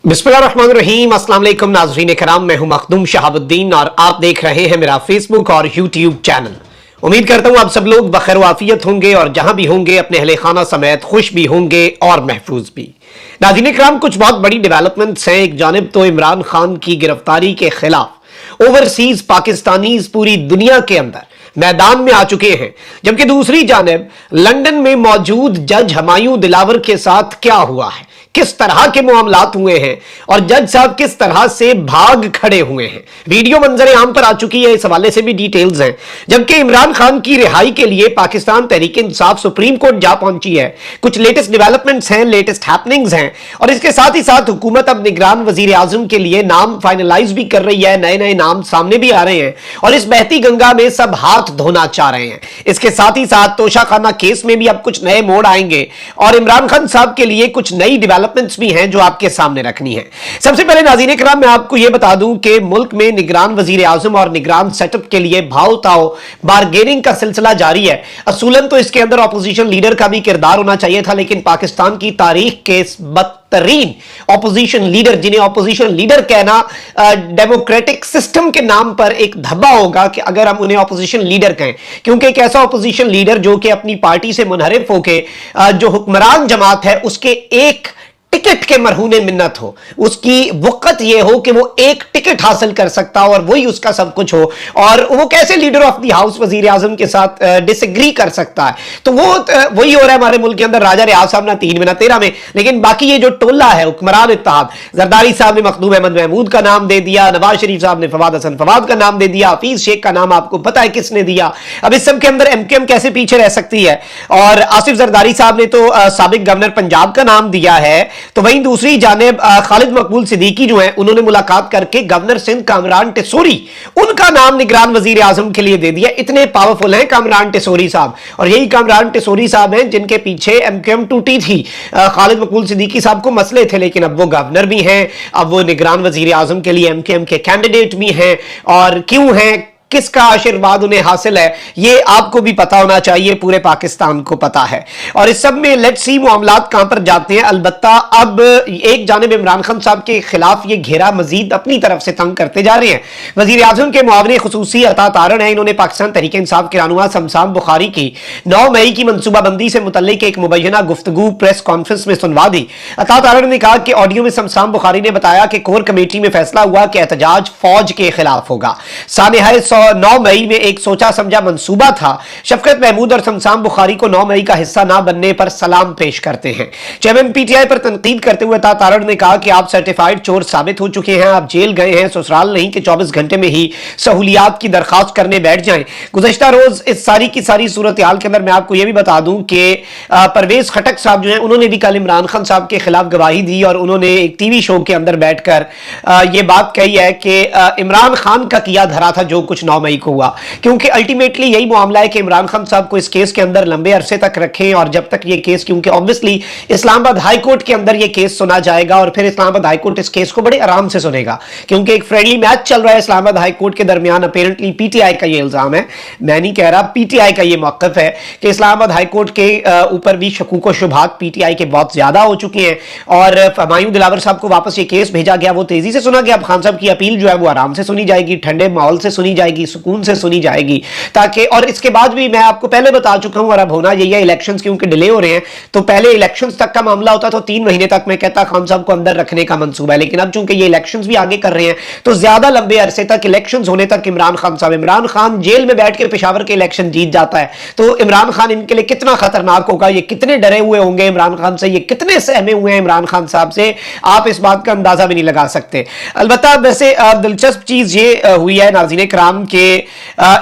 बिस्मिल्लाहिर्रहमानिर्रहीम। अस्सलाम वालेकुम नाज़रीन कराम, मैं हूं मखदूम शहाबुद्दीन और आप देख रहे हैं मेरा फेसबुक और यूट्यूब चैनल। उम्मीद करता हूं आप सब लोग बखैर वाफियत होंगे और जहां भी होंगे अपने अहले खाना समेत खुश भी होंगे और महफूज भी। नाज़रीन कराम, कुछ बहुत बड़ी डेवलपमेंट्स हैं। एक जानिब तो इमरान खान की गिरफ्तारी के खिलाफ ओवरसीज पाकिस्तानीज पूरी दुनिया के अंदर मैदान में आ चुके हैं, जबकि दूसरी जानिब लंदन में मौजूद जज हुमायूं दिलावर के साथ क्या हुआ है, किस तरह के मामलात हुए हैं और जज साहब किस तरह से भाग खड़े हुए हैं, वीडियो मंजर आम पर आ चुकी है। इस हवाले से भी डिटेल्स हैं। जबकि इमरान खान की रिहाई के लिए पाकिस्तान तहरीक इंसाफ सुप्रीम कोर्ट जा पहुंची है। कुछ लेटेस्ट डेवलपमेंट्स हैं, लेटेस्ट हैपनिंग्स हैं और इसके साथ ही साथ हुकूमत अब निगरान वजीर आजम के लिए नाम फाइनलाइज भी कर रही है। नए नए नाम सामने भी आ रहे हैं और इस बहती गंगा में सब हाथ धोना चाह रहे हैं। इसके साथ ही साथ तोशाखाना केस में भी अब कुछ नए मोड़ आएंगे और इमरान खान साहब के लिए कुछ नई डेवलपमेंट्स भी हैं जो आपके सामने रखनी है। सबसे पहले नाज़रीन किराम, मैं आपको यह बता दूं कि मुल्क में निगरान वजीर आजम और निगरान सेटअप के लिए भाव ताओ बार्गेनिंग का सिलसिला जारी है। असूलन तो इसके अंदर ऑपोजिशन लीडर का भी किरदार होना चाहिए था, लेकिन पाकिस्तान की तारीख के बदतरीन ऑपोजिशन लीडर, जिन्हें ऑपोजिशन लीडर कहना डेमोक्रेटिक सिस्टम के नाम पर एक धब्बा होगा कि अगर हम उन्हें ऑपोजिशन लीडर कहें, क्योंकि एक ऐसा ऑपोजिशन लीडर जो कि अपनी पार्टी से मुनहरिफ होकर जो हुक्मरान जमात है उसके एक टिकट के मरहूने मिन्नत हो, उसकी वक़्त यह हो कि वो एक टिकट हासिल कर सकता हो और वही उसका सब कुछ हो, और वो कैसे लीडर ऑफ द हाउस वजीर आजम के साथ डिसएग्री कर सकता है। तो वो वही हो रहा है हमारे मुल्क के अंदर। राजा रियाज साहब ना 3 में ना 13 में, लेकिन बाकी ये जो टोला है हुक्मरान इत्तेहाद, जरदारी साहब ने मखदूम अहमद महमूद का नाम दे दिया, नवाज शरीफ साहब ने फवाद हसन फवाद का नाम दे दिया, हफीज शेख का नाम आपको पता है किसने दिया। अब इस सब के अंदर एमकेएम कैसे पीछे रह सकती है। और आसिफ जरदारी साहब ने तो साबिक गवर्नर पंजाब का नाम दिया है। तो वहीं दूसरी जानिब खालिद मकबूल सिद्दीकी जो है, उन्होंने मुलाकात करके गवर्नर सिंध कामरान टेसोरी, उनका नाम निगरान वजीर आजम के लिए दे दिया। इतने पावरफुल हैं कामरान टेसोरी साहब, और यही कामरान टेसोरी साहब हैं जिनके पीछे एमकेएम टूटी थी। खालिद मकबूल सिद्दीकी साहब को मसले थे, लेकिन अब वो गवर्नर भी हैं, अब वो निगरान वजीर आजम के लिए एमकेएम के कैंडिडेट भी हैं। और क्यों हैं, किसका आशीर्वाद उन्हें हासिल है, ये आपको भी पता होना चाहिए, पूरे पाकिस्तान को पता है। और इस सब में लेट्स सी मामलात कहां पर जाते हैं। अलबत्ता अब एक जानिब इमरान खान साहब के खिलाफ ये घेरा मजीद अपनी तरफ से तंग करते जा रहे हैं। वजीर आजम के मुआवने खुसूसी अता तारण है, इन्होंने पाकिस्तान तहरीक इंसाफ के रहनुमा शमशाम बुखारी की 9 मई की मनसूबाबंदी से मुतल्लिक एक मुबैना गुफ्तगू प्रेस कॉन्फ्रेंस में सुनवा दी। अता तारण ने कहा कि ऑडियो में शमशाम बुखारी ने बताया कि कोर कमेटी में फैसला हुआ कि एहतजाज फौज के खिलाफ होगा। सानिहाय 9 मई में एक सोचा समझा मंसूबा था। शफकत महमूद और शमशाम बुखारी को 9 मई का हिस्सा ना बनने पर सलाम पेश करते हैं। चेयरमैन पीटीआई पर तनकीद करते हुए तारण ने कहा कि आप सर्टिफाइड चोर साबित हो चुके हैं, आप जेल गए हैं, ससुराल नहीं कि 24 घंटे में ही सहूलियात की दरखास्त करने बैठ जाएं। गुज़श्ता रोज इस सारी की सारी सूरत हाल के अंदर मैं आपको यह भी बता दूं कि परवेज खटक साहब जो है, उन्होंने भी कल इमरान खान साहब के खिलाफ गवाही दी और उन्होंने एक टीवी शो के अंदर बैठकर यह बात कही है कि इमरान खान का किया धरा था जो कुछ 9 मई को हुआ, क्योंकि अल्टीमेटली यही मामला है कि इमरान खान साहब को इस केस के अंदर लंबे अरसे तक रखें, और जब तक ये केस, क्योंकि ऑब्वियसली इस्लामाबाद हाई कोर्ट के अंदर ये केस सुना जाएगा और फिर इस्लामाबाद हाई कोर्ट इस केस को बड़े आराम से सुनेगा, क्योंकि एक फ्रेंडली मैच चल रहा है इस्लामाबाद हाई कोर्ट के दरमियान। अपेरेंटली पीटीआई का ये इल्जाम है, मैं नहीं कह रहा, पीटीआई का ये मौक़िफ़ है कि इस्लामाबाद हाई कोर्ट के ऊपर भी शकूक व शुबहात पीटीआई के बहुत ज्यादा हो चुके हैं और हुमायूं दिलावर साहब को वापस ये केस भेजा गया, वो तेजी से सुना गया। अब खान साहब की अपील जो है वो आराम से सुनी जाएगी, ठंडे माहौल से सुनी जाएगी, सुकून से सुनी जाएगी, ताकि, और इसके बाद भी मैं आपको पहले बता चुका हूं, और अब होना यही है, इलेक्शंस क्योंकि डिले हो रहे हैं, तो पहले इलेक्शंस तक का मामला होता तो 3 महीने तक मैं कहता खान साहब को अंदर रखने का मंसूबा है, लेकिन अब चूंकि ये इलेक्शंस भी आगे कर रहे हैं तो ज्यादा लंबे अरसे तक, इलेक्शंस होने तक इमरान खान जेल में बैठ के पेशावर के इलेक्शन जीत जाता है, तो इमरान खान इनके लिए कितना खतरनाक होगा, ये कितने डरे हुए होंगे इमरान खान से, ये कितने सहमे हुए हैं इमरान खान साहब से, आप इस बात का अंदाजा भी नहीं लगा सकते। अलबत्ता वैसे दिलचस्प चीज ये हुई है नाज़रीन किराम के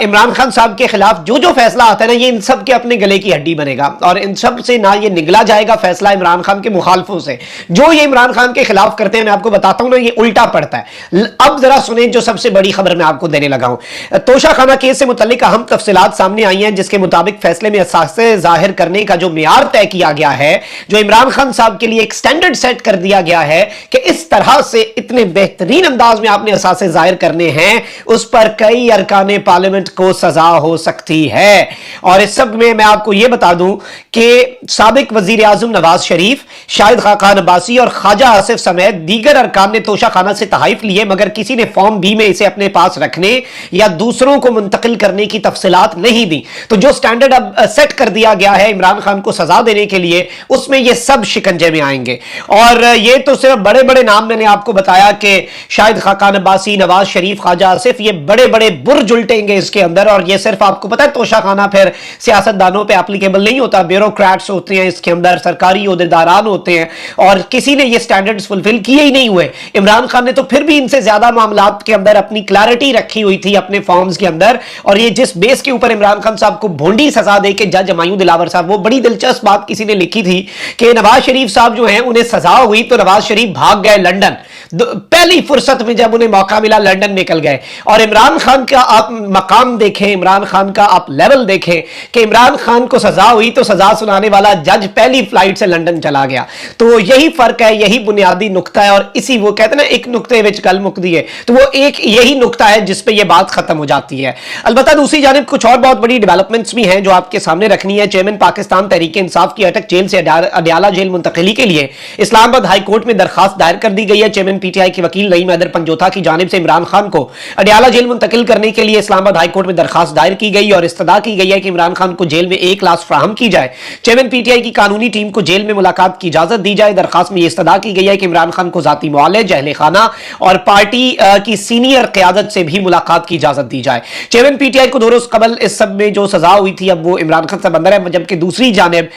इमरान खान साहब के खिलाफ जो जो फैसला आता है ना, ये इन सब के अपने गले की हड्डी बनेगा और इन सब से ना ये निगला जाएगा फैसला इमरान खान के मुखालफों से। जो ये इमरान खान के खिलाफ करते हैं, मैं आपको बताता हूं ना, ये उल्टा पड़ता है। अब जरा सुने जो सबसे बड़ी खबर मैं आपको देने लगा हूं। तोशाखाना केस से मुतल्लिक अहम तफसीलात सामने आई हैं, जिसके मुताबिक फैसले में असासे जाहिर करने का जो मियार तय किया गया है, जो इमरान खान साहब के लिए एक स्टैंडर्ड सेट कर दिया गया है कि इस तरह से इतने बेहतरीन अंदाज में आपने असासे जाहिर करने हैं, उस पर कई अरकान पार्लियामेंट को सजा हो सकती है। और इस सब में मैं आपको यह बता दूं कि साबिक वजीर आजम नवाज शरीफ, शाहिद खाकान अब्बासी और ख्वाजा आसिफ समेत दीगर अरकान ने तोशाखाना से तहाइफ लिए, मगर किसी ने फॉर्म बी में इसे अपने पास रखने या दूसरों को मुंतकिल करने की तफसीलात नहीं दी। तो जो स्टैंडर्ड अब सेट कर दिया गया है इमरान खान को सजा देने के लिए, उसमें ये सब शिकंजे में आएंगे। और ये तो सिर्फ बड़े बड़े नाम मैंने आपको बताया कि शाहिद खाकान अब्बासी, नवाज शरीफ, ख्वाजा आसिफ, ये बड़े बड़े बुर्ज उल्टेंगे इसके अंदर। और ये सिर्फ आपको पता है तोशाखाना फिर सियासतदानों पे एप्लीकेबल नहीं होता, ब्यूरोक्रेट्स होते हैं इसके अंदर, सरकारी ओहदेदारान होते हैं, और किसी ने ये स्टैंडर्ड्स फुलफिल किए ही नहीं हुए। इमरान खान ने तो फिर भी इनसे ज्यादा मामलात के अंदर अपनी क्लैरिटी रखी हुई थी अपने फॉर्म्स के अंदर। और ये जिस बेस के ऊपर इमरान खान साहब को भोंडी सजा दे के जज हुमायूं दिलावर साहब, वो बड़ी दिलचस्प बात किसी ने लिखी थी कि नवाज शरीफ साहब जो हैं उन्हें सजा हुई तो नवाज शरीफ भाग गए लंदन, पहली फुर्सत में जब उन्हें मौका मिला लंदन निकल गए। और इमरान खान का आप मकाम देखें, इमरान खान का आप लेवल देखें कि इमरान खान को सजा हुई तो सजा सुनाने वाला जज पहली फ्लाइट से लंदन चला गया। तो यही फर्क है, यही बुनियादी नुक्ता है। और इसी वो कहते हैं ना एक नुक्ते विच गल मुकदी है, तो वो एक यही नुक्ता है जिसपे ये बात खत्म हो जाती है। अलबत्ता दूसरी जानिब कुछ और बहुत बड़ी डेवलपमेंट्स भी हैं जो आपके सामने रखनी है। चेयरमैन पाकिस्तान तहरीक इंसाफ की अटक जेल से अडयाला जेल मुंतकिली के लिए इस्लामाबाद हाई कोर्ट में दरखास्त दायर कर दी गई है। चेयरमैन पीटीआई के वकील नईम हैदर पंजोथा की जानिब से इमरान खान को अडयाला जेल मुंतकिल करने के लिए इस्लामाबाद हाई कोर्ट में दरखास्त दायर की गई और इस्तदा की गई है कि इमरान खान को जेल में एक क्लास फ्राहम की जाए। चेयरमैन पीटीआई की कानूनी टीम को जेल में मुलाकात की इजाजत दी जाए। दरखास्त में यह इस्तदा की गई है कि इमरान खान को जाती मुआलज, अहले खाना और पार्टी की सीनियर क़यादत से भी मुलाकात की इजाजत दी जाए। चेयरमैन पीटीआई को 2 रोज कबल इस सब में जो सजा हुई थी अब वो इमरान खान साहब अंदर है। जबकि दूसरी जानिब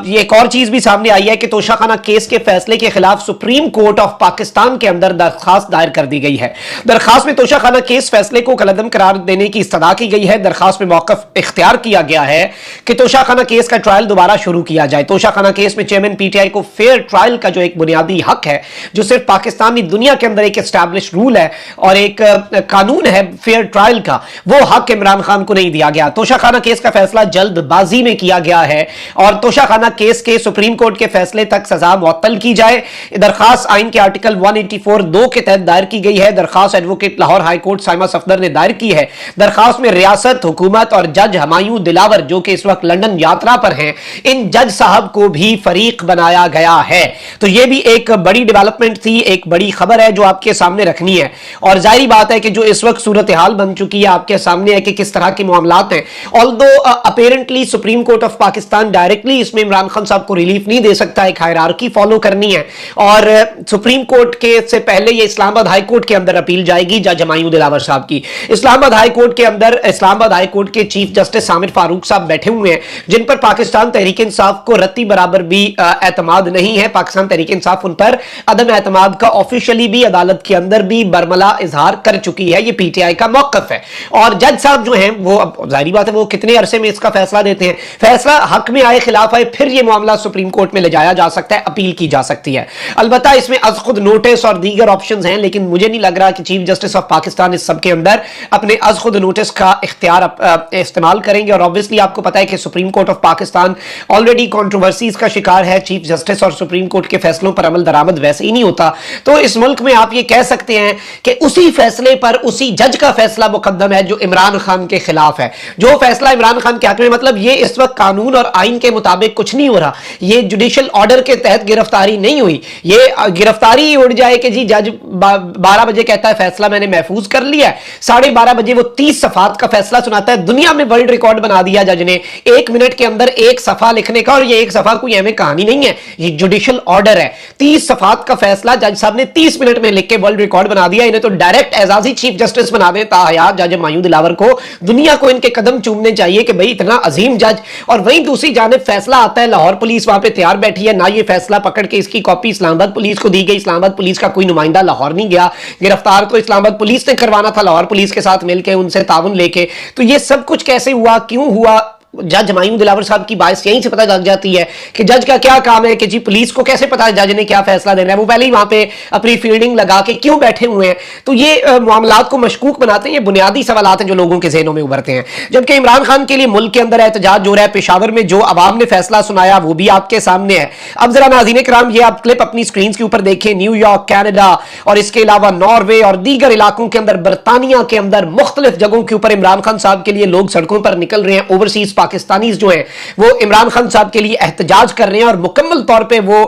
ये एक और चीज भी सामने आई है कि तोशाखाना केस के फैसले के खिलाफ सुप्रीम कोर्ट ऑफ पाकिस्तान के अंदर दरखास्त दायर कर दी गई है। दरखास्त में तोशाखाना केस फैसले को कलअदम करार देने की इस्तदा की गई है। दरखास्त में मौक़िफ़ इख्तियार किया गया है कि तोशाखाना केस का ट्रायल दोबारा शुरू किया जाए। तोशाखाना केस में चेयरमैन पीटीआई को फेयर ट्रायल का जो एक बुनियादी हक है, जो सिर्फ पाकिस्तानी दुनिया के अंदर एक एस्टैब्लिश रूल है और एक कानून है फेयर ट्रायल का, वो हक इमरान खान को नहीं दिया गया। तोशाखाना केस का फैसला जल्दबाजी में किया गया है और तोशाखाना केस के सुप्रीम कोर्ट के फैसले तक सजा मुअत्तल की जाए। दरखास्त आइन के आर्टिकल 184(2) के तहत दायर की गई है। दरखास्त advocate Lahore high court Saima Safdar ने दायर की है। दरखास्त में रियासत, हुकूमत और जज हुमायूं दिलावर जो कि इस वक्त लंदन यात्रा पर हैं, इन जज साहब को भी फरीक बनाया गया है। तो यह भी एक बड़ी डेवलपमेंट थी, एक बड़ी खबर है जो आपके सामने रखनी है। और जाहिर बात है कि जो इस वक्त सूरत हाल बन चुकी है आपके सामने है कि किस तरह के मामलात हैं। Although apparently supreme court of Pakistan directly इसमें इमरान खान साहब को रिलीफ नहीं दे सकता, एक हायरार्की फॉलो करनी है। और सुप्रीम कोर्ट के से पहले ये इस्लामाबाद हाई कोर्ट के अंदर अपील जाएगी जज हुमायूं दिलावर साहब की। इस्लामाबाद हाई कोर्ट के अंदर इस्लामाबाद हाई कोर्ट के चीफ जस्टिस सामिर फारूक साहब बैठे हुए हैं, जिन पर पाकिस्तान तहरीक इंसाफ को रत्ती बराबर भी एतमाद नहीं है। पाकिस्तान तहरीक इंसाफ उन पर अदम एतमाद का ऑफिशियली भी अदालत के अंदर भी बरमला इजहार कर चुकी है। ये पीटीआई का मौकफ है। और जज साहब जो हैं वो अब जाहिर बात है वो कितने अरसे में इसका फैसला देते हैं, फैसला हक में आए खिलाफ आए, फिर ये मामला सुप्रीम कोर्ट में ले जाया जा सकता है, अपील की जा सकती है। अलबत्ता इसमें अज खुद नोटिस और दीगर ऑप्शंस हैं, लेकिन मुझे नहीं लग रहा कि चीफ जस्टिस ऑफ पाकिस्तान इस सब के अंदर अपने अज खुद नोटिस का इख्तियार इस्तेमाल करेंगे। और ऑब्वियसली आपको पता है कि supreme court of Pakistan already controversies का शिकार है। चीफ जस्टिस और सुप्रीम कोर्ट के फैसलों पर अमल दरामद वैसे ही नहीं होता। तो इस मुल्क में आप ये कह सकते हैं कि उसी फैसले पर उसी जज का फैसला मुकद्दम है जो इमरान खान के खिलाफ है। जो फैसला इमरान खान के हक में, मतलब ये इस वक्त कानून और आइन के मुताबिक कुछ नहीं हो रहा, ये जुडिशियल ऑर्डर के तहत गिरफ्तारी नहीं हुई। ये गिरफ्तारी ही उड़ जाए कि जी जज 12 बजे कहता है फैसला मैंने महफूज कर लिया है, 12:30 बजे वो 30 सफात का फैसला सुनाता है। दुनिया में वर्ल्ड रिकॉर्ड बना दिया जज ने 1 मिनट के अंदर 1 सफा लिखने का। और ये 1 सफा कोई एवं कहानी नहीं है, ये जुडिशियल ऑर्डर है। 30 सफात का फैसला जज साहब ने 30 मिनट में लिख के वर्ल्ड रिकॉर्ड बना दिया। इन्हें तो डायरेक्ट एजाजी चीफ जस्टिस बना देता हयात जज हुमायूं दिलावर को। दुनिया को इनके कदम चूमने चाहिए कि भाई इतना अजीम जज। और वहीं दूसरी जानिब फैसला आता है, लाहौर पुलिस वहां पे तैयार बैठी है, ना ये फैसला पकड़ के इसकी कॉपी इस्लामाबाद पुलिस को दी गई। इस्लामाबाद पुलिस का कोई नुमाइंदा लाहौर नहीं गया, गिरफ्तार तो इस्लामाबाद पुलिस ने करवाना था लाहौर पुलिस के साथ मिलकर, उनसे ताउन लेके। तो ये सब कुछ कैसे हुआ, क्यों हुआ, जज हमायूं दिलावर साहब की बात यहीं से पता लग जाती है कि जज का क्या काम है कि जी पुलिस को कैसे पता है जज ने क्या फैसला देना है, वो पहले ही वहां पे अपनी फील्डिंग लगा के क्यों बैठे हुए हैं। तो ये मामलात को मशकूक बनाते हैं, ये बुनियादी सवालात हैं जो लोगों के जहनों में उभरते हैं। जबकि इमरान खान के लिए मुल्क के अंदर एहतजाज हो रहा है, पेशावर में जो अवाम ने फैसला सुनाया वो भी आपके सामने है। अब जरा नाज़रीन किराम ये आप क्लिप अपनी स्क्रीन के ऊपर देखें। न्यूयॉर्क, कनाडा और इसके अलावा नॉर्वे और दीगर इलाकों के अंदर, बरतानिया के अंदर मुख्तलिफ जगहों के ऊपर इमरान खान साहब के लिए लोग सड़कों पर निकल रहे हैं। ओवरसीज पाकिस्तानीज जो हैं वो इमरान खान साहब के लिए एहतजाज कर रहे हैं और मुकम्मल तौर पे वो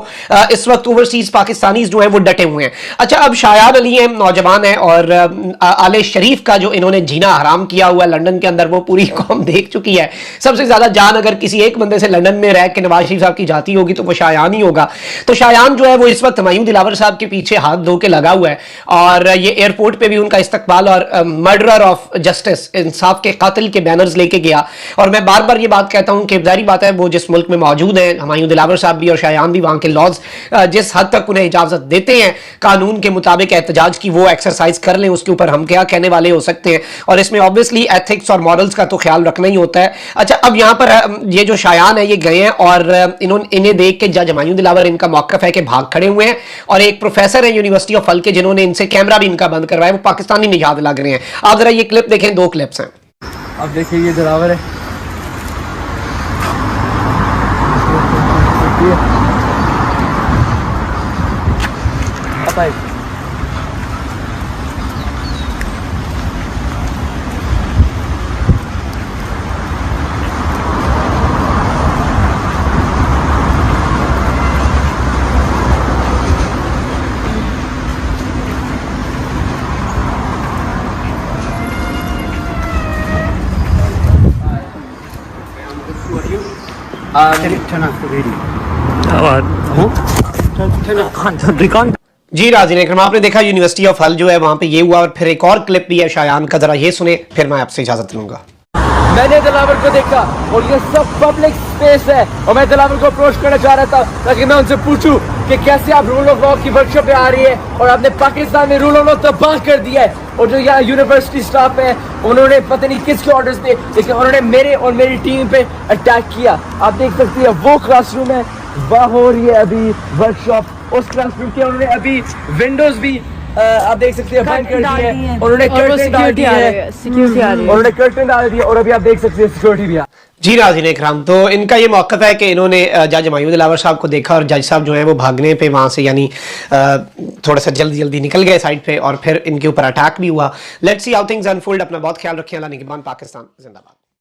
इस वक्त ओवरसीज पाकिस्तानीज जो हैं वो डटे हुए हैं। अच्छा, अब शायान अली हैं, नौजवान है और आले शरीफ का जो इन्होंने जीना हराम किया हुआ लंदन के अंदर वो पूरी कौम देख चुकी है। सबसे ज्यादा जान अगर किसी एक बंदे से लंदन में रह के नवाज शरीफ साहब की जाती होगी तो वो शायान ही होगा। तो शायान जो है वो इस वक्त हमायूं दिलावर साहब के पीछे हाथ धो के लगा हुआ है और ये एयरपोर्ट पे भी उनका इस्तकबाल और मर्डरर ऑफ जस्टिस, इंसाफ के कातिल के बैनर्स लेके गया। और मैं बार बार ये बात कहता हूं कि जाहिर बात है वो जिस मुल्क में मौजूद है, हमायूं दिलावर साहब भी और शायान भी, वहां के लॉज जिस हद तक उन्हें इजाजत देते हैं कानून के मुताबिक एहतजाज की, वो एक्सरसाइज कर लें, उसके ऊपर हम क्या कहने वाले हो सकते हैं। और इसमें ऑब्वियसली एथिक्स और मॉरल्स का तो ख्याल रखना ही होता है। अच्छा, अब यहाँ पर ये जो शायान है ये गए हैं और इन्हें देख के जज हमायूं दिलावर, इनका मौकफ है कि भाग खड़े हुए हैं और एक प्रोफेसर है यूनिवर्सिटी ऑफ फल के जिन्होंने इनसे कैमरा भी इनका बंद करवाया, वो पाकिस्तानी निशाद लग रहे हैं। आप जरा ये क्लिप देखें, 2 क्लिप्स हैं। अब देखिए ये दिलावर है, जी राजीन इकराम, आपने देखा यूनिवर्सिटी ऑफ हल जो है वहां पे ये हुआ और फिर एक और क्लिप भी है शायान का, जरा ये सुने फिर मैं आपसे इजाजत लूंगा। मैंने दिलावर को देखा और ये सब पब्लिक स्पेस है और मैं दिलावर को अप्रोच करना चाह रहा था ताकि मैं उनसे पूछूं कि कैसे आप रूल ऑफ लॉ की वर्कशॉप पे आ रही है और आपने पाकिस्तान में रूल ऑफ लॉ तबाह कर दिया है। और जो यहाँ यूनिवर्सिटी स्टाफ है उन्होंने पता नहीं किसके ऑर्डर्स पे, लेकिन उन्होंने मेरे और मेरी टीम पे अटैक किया। आप देख सकते हैं वो क्लासरूम है, वहाँ हो रही है अभी वर्कशॉप। उस क्लासरूम के उन्होंने अभी विंडोज भी आप देख सकते हैं बंद कर दिए हैं, उन्होंने कर्टन डाल दिए हैं, उन्होंने कर्टन डाल दिए और अभी आप देख सकते हैं सिक्योरिटी भी। जी नाज़रीन इकराम, तो इनका ये मौक़िफ़ है कि इन्होंने जज हमायूं दिलावर साहब को देखा और जज साहब जो है वो भागने पे वहाँ से यानी थोड़ा सा जल्दी निकल गए साइड पे और फिर इनके ऊपर अटैक भी हुआ। Let's see how things unfold. अपना बहुत ख्याल रखें। अल्लाह निगहबान। पाकिस्तान जिंदाबाद।